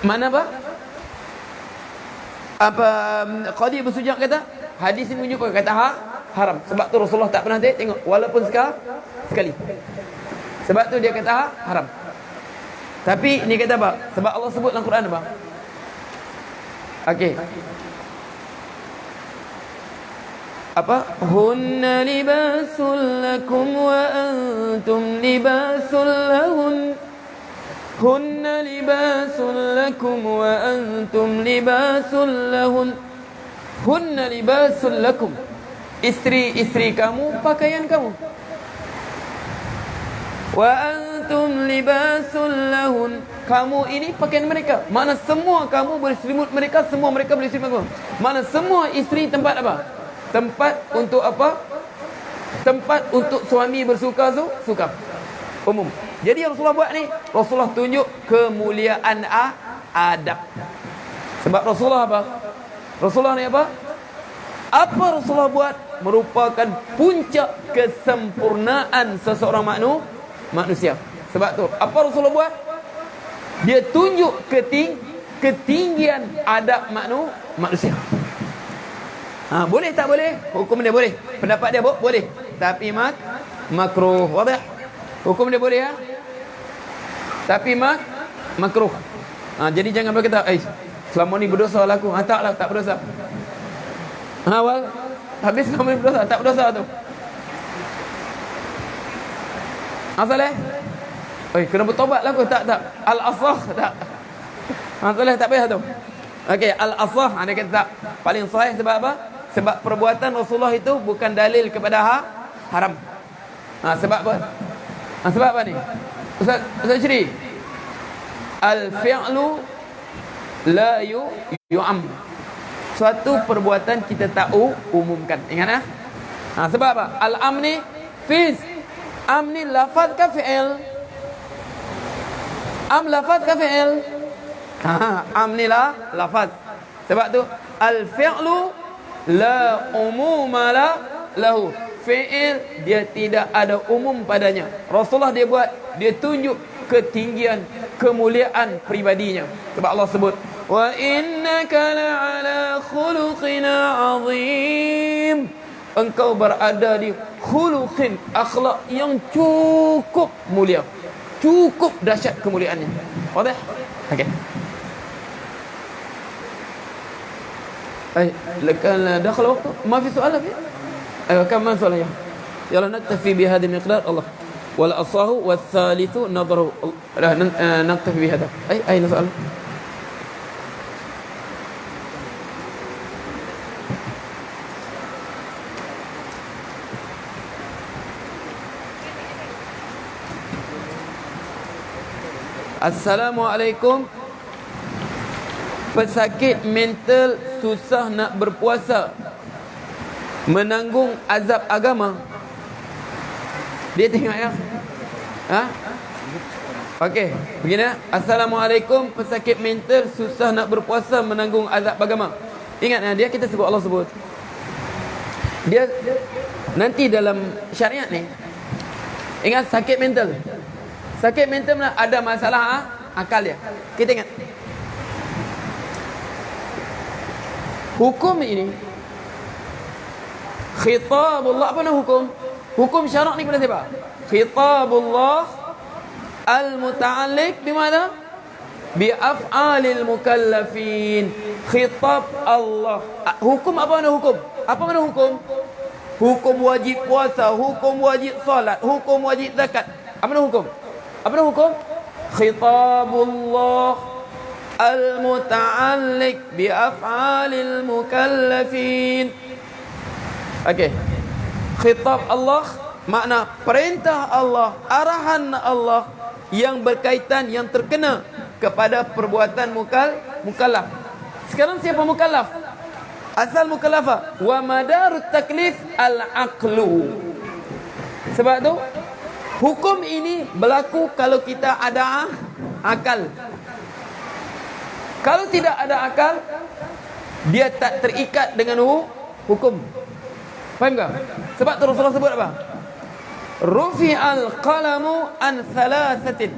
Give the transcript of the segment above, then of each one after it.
Mana apa? Apa Qadi Bersujak kata? Hadis ini menunjukkan kata haram. Sebab tu Rasulullah tak pernah tengok walaupun sekali. Sebab tu dia kata haram. Tapi ni kata apa? Sebab Allah sebut dalam Quran apa? Okey. Apa? Hunna libasul lakum wa antum libasul lahun. Hunna libasul lakum wa antum libasul lahun. Hunna libasul lakum. Isteri-isteri kamu pakaian kamu. Wa antum libasul lahun. Kamu ini pakaian mereka. Mana semua kamu berselimut mereka, semua mereka berselimut kamu. Mana semua isteri tempat apa? Tempat untuk apa? Tempat untuk suami bersuka suka. Umum. Jadi Rasulullah buat ni, Rasulullah tunjuk kemuliaan adab. Sebab Rasulullah apa? Rasulullah ni apa? Apa Rasulullah buat merupakan puncak kesempurnaan seseorang manusia. Sebab tu apa Rasulullah buat? Dia tunjuk ketinggian adab manusia. Boleh tak boleh? Hukum dia boleh. Pendapat dia boleh. Tapi makruh. Wadah? Hukum dia boleh ya? Tapi makruh. Jadi jangan berkata, selama ni berdosa lah aku. Taklah, tak berdosa. Habis selama ni berdosa, tak berdosa tu. Saleh? Kena bertobat lah aku. Tak. Al-asah tak. Saleh tak payah tu. Okey, al-asah dia kata tak. Paling sahih sebab apa? Sebab perbuatan Rasulullah itu bukan dalil kepada haram. Sebab apa? Sebab apa ni? Ustaz Syiri. Al-fi'lu la yu'am. Suatu perbuatan kita tak umumkan. Ingat sebab apa? Al-am ni fiz. Am ni lafaz ka fi'il? Am lafaz ka fi'il? Am ni lafaz. Sebab tu al-fi'lu la umuma lahu. Fi'il dia tidak ada umum padanya. Rasulullah dia buat, dia tunjuk ketinggian, kemuliaan pribadinya. Sebab Allah sebut, wa innaka la'ala khuluqin 'azim. Engkau berada di khuluqin, akhlak yang cukup mulia, cukup dahsyat kemuliaannya. Wadah? Okey. لكن دخل وقته ما في سؤال فيه. كم من سؤال يلا نكتفي بهذا المقدار. الله ولا أصاه والثالث نظره. لا نكتفي بهذا. أين سؤال؟ Assalamualaikum. Pesakit mental susah nak berpuasa, menanggung azab agama. Dia tengok ya. Okey, begini. Assalamualaikum. Pesakit mental susah nak berpuasa, menanggung azab agama. Ingat dia kita sebut, Allah sebut. Dia nanti dalam syariat ni, ingat sakit mental. Sakit mental ada masalah akal dia. Kita ingat. Hukum ini khitabullah. Apa nama hukum? Hukum syarak ni kepada siapa? Khitabullah al-muta'alliq bimana? Bi af'alil mukallafin. Khitab Allah. Hukum apa mana hukum? Apa mana hukum? Hukum wajib puasa, hukum wajib salat, hukum wajib zakat. Apa nama hukum? Apa nama hukum? Khitabullah al-muta'alliq bi af'alil mukallafin. Okey. Khitab Allah makna perintah Allah, arahan Allah yang berkaitan, yang terkena kepada perbuatan mukallaf. Sekarang siapa mukallaf? Asal mukallafa wa madarut taklif al-aqlu. Sebab tu hukum ini berlaku kalau kita ada akal. Kalau tidak ada akal, dia tak terikat dengan hukum. Faham tak? Sebab tu Rasulullah sebut apa? Rufi'al qalamu an thalathatin.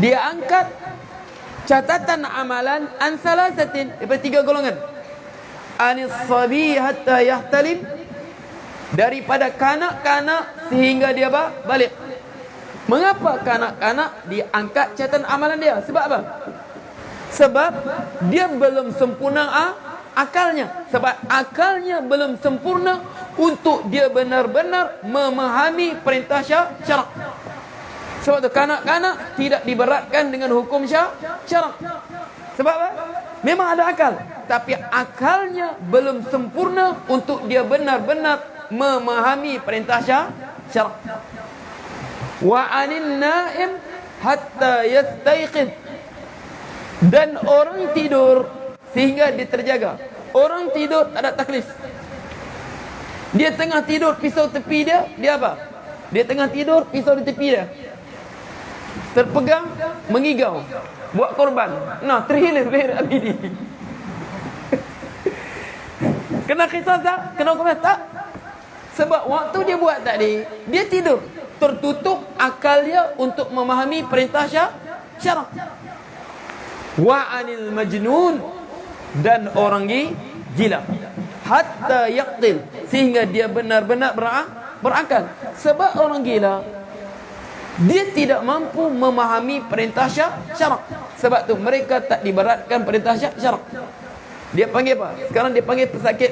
Dia angkat catatan amalan an salasatin, daripada 3 golongan. Anis sabi hatta yahtalim, daripada kanak-kanak sehingga dia balik. Mengapa kanak-kanak diangkat catatan amalan dia? Sebab apa? Sebab dia belum sempurna akalnya. Sebab akalnya belum sempurna untuk dia benar-benar memahami perintah syarak. Sebab tu kanak-kanak tidak diberatkan dengan hukum syarak. Sebab apa? Memang ada akal, tapi akalnya belum sempurna untuk dia benar-benar memahami perintah syarak. Wa 'anil na'im hatta yastayqidh, dan orang tidur sehingga dia terjaga. Orang tidur tak ada taklif. Dia tengah tidur, pisau tepi dia apa? Dia tengah tidur, pisau di tepi dia terpegang, mengigau, buat korban. Nah, terhilir leher Abidi. Kena kisah tak? Kena hukum tak? Sebab waktu dia buat tadi, dia tidur, tertutup akal dia untuk memahami perintah syarak. Wa 'anil majnun, dan orang gila, hatta yaqtil, sehingga dia benar-benar berakal. Sebab orang gila, dia tidak mampu memahami perintah syarak. Sebab tu mereka tak diberatkan perintah syarak. Dia panggil apa? Sekarang dia panggil pesakit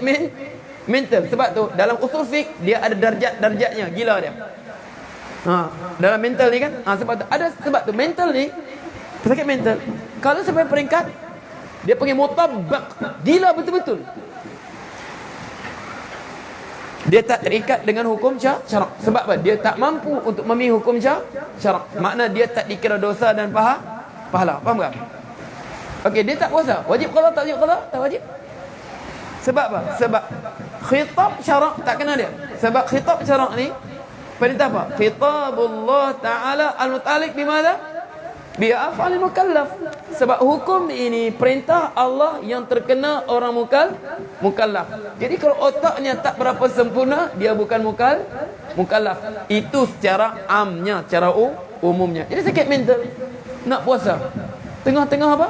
mental. Sebab tu dalam usul fiqh dia ada darjat-darjatnya, gila dia. Dalam mental ni kan, sebab tu ada, sebab tu mental ni, pesakit mental, kalau sampai peringkat dia panggil mutabak, gila betul-betul. Dia tak terikat dengan hukum syarak. Sebab apa? Dia tak mampu untuk memahami hukum syarak. Makna dia tak dikira dosa dan pahala. Faham tak? Okey, dia tak puasa. Wajib qada tak wajib qada? Tak wajib. Sebab apa? Sebab khitab syarak tak kena dia. Sebab khitab syarak ni perintah apa? Khitabullah Ta'ala al-muta'alliq bimada? Bi'af'alil mukallaf. Sebab hukum ini perintah Allah yang terkena orang mukallaf. Jadi kalau otaknya tak berapa sempurna, dia bukan mukallaf. Itu secara amnya, secara umumnya. Jadi sakit mental, nak puasa, tengah-tengah apa?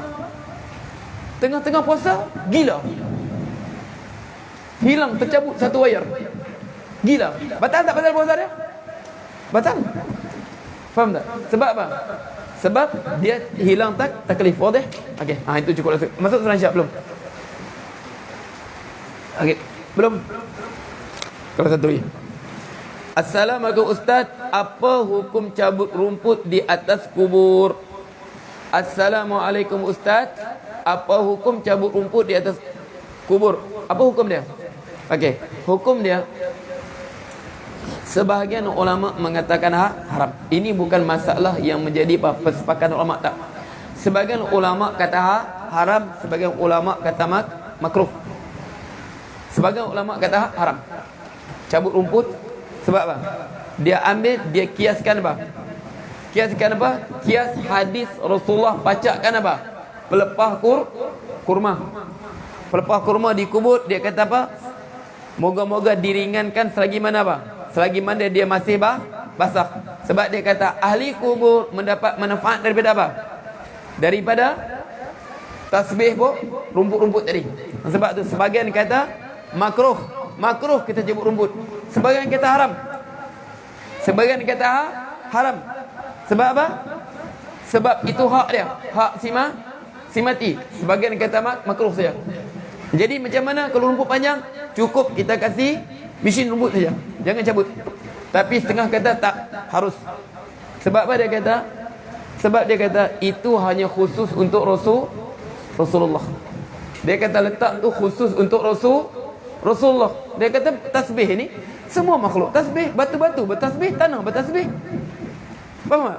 Tengah-tengah puasa, gila, hilang, tercabut satu wayar, gila. Batal tak batal puasa dia? Batal. Faham tak? Sebab apa? Sebab dia hilang taklif. Wadah? Okey, itu cukup. Masuk surah Syak belum? Okey, belum. Kalau satu lagi. Assalamualaikum Ustaz, apa hukum cabut rumput di atas kubur? Assalamualaikum Ustaz, apa hukum cabut rumput di atas kubur? Apa hukum dia? Okey, hukum dia, sebahagian ulama mengatakan haram. Ini bukan masalah yang menjadi persepakatan ulama, tak. Sebahagian ulama kata haram, sebahagian ulama kata makruh. Sebahagian ulama kata haram cabut rumput. Sebab apa? Dia ambil, dia kiaskan apa? Kiaskan apa? Kias hadis Rasulullah pacakkan apa? Pelepah kurma. Pelepah kurma dikubur, dia kata apa? Moga-moga diringankan selagi mana apa? Selagi mana dia masih basah. Sebab dia kata ahli kubur mendapat manfaat daripada apa? Daripada tasbih rumput-rumput tadi. Sebab tu sebagian kata makruh kita cabut rumput. Sebagian kata haram. Sebagian kata haram. Sebab apa? Sebab itu hak dia, hak si mati. Sebagian kata makruh saja. Jadi macam mana kalau rumput panjang? Cukup kita kasih mesin rumput saja, jangan cabut. Tapi setengah kata tak, harus. Sebab apa dia kata? Sebab dia kata itu hanya khusus untuk Rasulullah. Dia kata letak tu khusus untuk Rasulullah. Dia kata tasbih ni semua makhluk tasbih, batu-batu bertasbih, tanah bertasbih. Faham tak?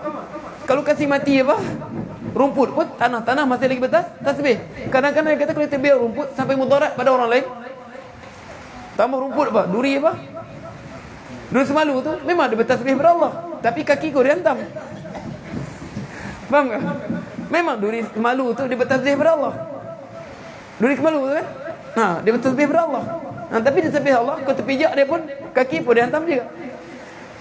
Kalau kasih mati apa? Rumput pun tanah masih lagi bertasbih. Kadang-kadang dia kata kalau kita biar rumput sampai mudarat pada orang lain, tambah rumput apa? Duri apa? Duri semalu tu memang dia bertasbih kepada Allah, tapi kaki kau dia hantam. Faham tak? Memang duri semalu tu dia bertasbih kepada Allah. Duri semalu tu kan? Dia bertasbih kepada Allah. Tapi dia tasbih Allah, kau terpijak dia pun, kaki pun dia hantam juga.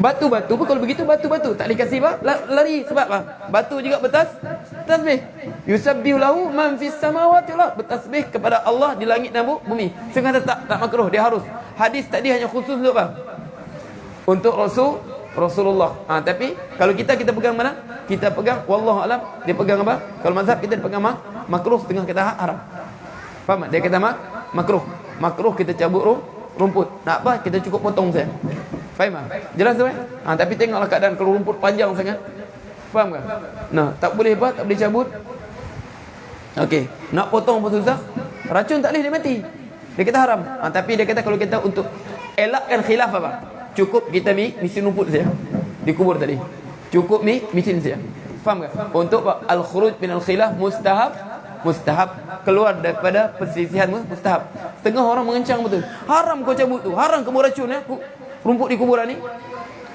Batu-batu pun kalau begitu batu-batu tak dikasih apa? Lari sebab apa? Batu juga bertasbih. Yusabbihu lahu man fis samawati wal ard. Bertasbih kepada Allah di langit dan bumi. Sehingga tak makruh, dia harus. Hadis tadi hanya khusus untuk apa? Untuk Rasulullah. Tapi kalau kita pegang mana? Kita pegang wallahu alam, dia pegang apa? Kalau mazhab kita dia pegang makruh, setengah kita haram. Faham tak? Dia kata makruh. Makruh kita cabut rumput. Nak apa? Kita cukup potong saja. Faham tak? Jelas tu tapi tengoklah keadaan kalau rumput panjang sangat. Faham tak? Nah, tak boleh apa? Tak boleh cabut. Okey, nak potong pun susah. Racun tak boleh, dia mati. Dia kata haram. Tapi dia kata kalau kita untuk elakkan khilaf apa? Cukup kita mesin rumput saja. Dikubur tadi. Cukup mesin saja. Faham tak? Untuk al-khuruj min al-khilaf mustahab, keluar daripada perselisihan mustahab. Setengah orang mengencang betul. Haram kau cabut tu. Haram kamu racun rumput di kuburan ni.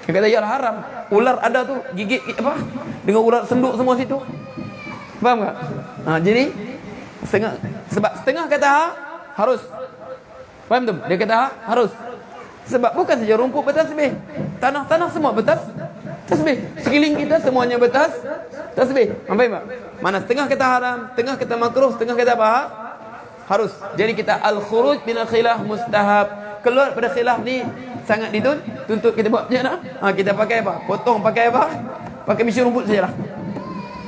Dia kata yalah haram. Ular ada tu gigit apa? Dengan ular senduk semua situ. Faham tak? Jadi sebab setengah kata harus. Faham tu? Dia kata harus. Sebab bukan saja rumput bertasbih. Tanah semua bertasbih. Sekeliling kita semuanya bertasbih. Faham tak? Mana setengah kata haram, setengah kata makruh, setengah kata apa? Harus. Jadi kita al-khuruj min al-khilaf mustahab. Keluar pada khilaf ni sangat dituntut kita buat macam mana? Kita pakai apa? Potong pakai apa? Pakai mesin rumput sajalah.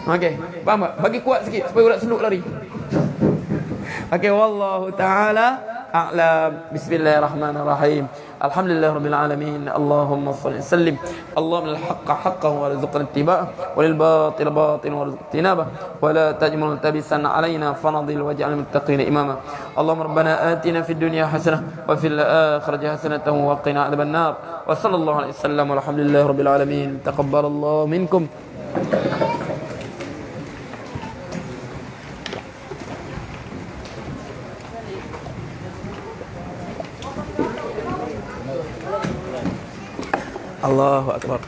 Okey, faham tak? Bagi kuat sikit supaya urat senduk lari. Okey, wallahu taala a'lam. Bismillahirrahmanirrahim. Alhamdulillahirabbil alamin. Allahumma shalli sallim. Allahumma al-haqqa haqqan warzuqna ittiba'ah wa lil batila batilan warzuqna ijtinabah wa la tajmal tabisan alaina fanadil waj'al muttaqina imama. Allahumma rabbana atina fid dunya hasanah wa fil akhirati hasanatan wa qina adhaban nar. Wa sallallahu alaihi wasallam walhamdulillahirabbil alamin. Taqabbalallahu minkum. Allahu akbar.